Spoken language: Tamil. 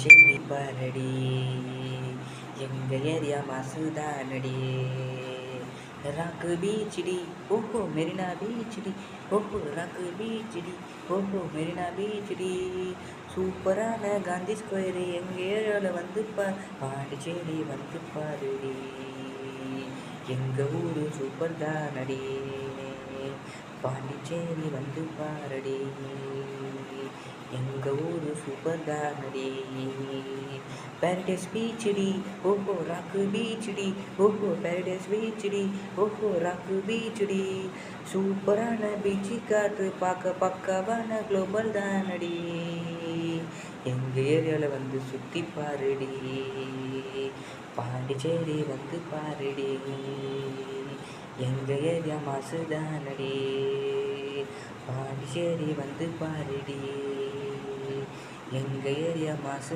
பாண்டிச்சேரி பாரடி எங்க ஏரியா மாசுதானடி. ராக்கு பீச்சுடி ஓஹோ மெரினா பீச்சுடி ஓஹோ ராக்கு பீச்சுடி ஓஹோ மெரினா பீச்சுடி. சூப்பரான காந்தி ஸ்கொயரு எங்க ஏரியாவில் வந்து பாண்டிச்சேரி வந்து பாருடி. எங்க ஊரு சூப்பர் தானடி. பாண்டிச்சேரி வந்து பாரடி. எங்க ஊரு சூப்பர் தானடி. பேரடைஸ் பீச்சுடி ஓஹோ ராக்கு பீச்சுடி ஓஹோ பேரடைஸ் பீச்சுடி ஓஹோ ராக்கு பீச்சுடி. சூப்பரான பீச்சு காற்று பார்க்க பக்காவான குளோபல் தானடி. எங்க ஏரியாவில் வந்து சுற்றி பாருடி. பாண்டிச்சேரி வந்து பாருடி. எங்க ஏரியா மாசுதானடி. பாண்டிச்சேரி வந்து பாருடி. எங்க ஏரியா மாசு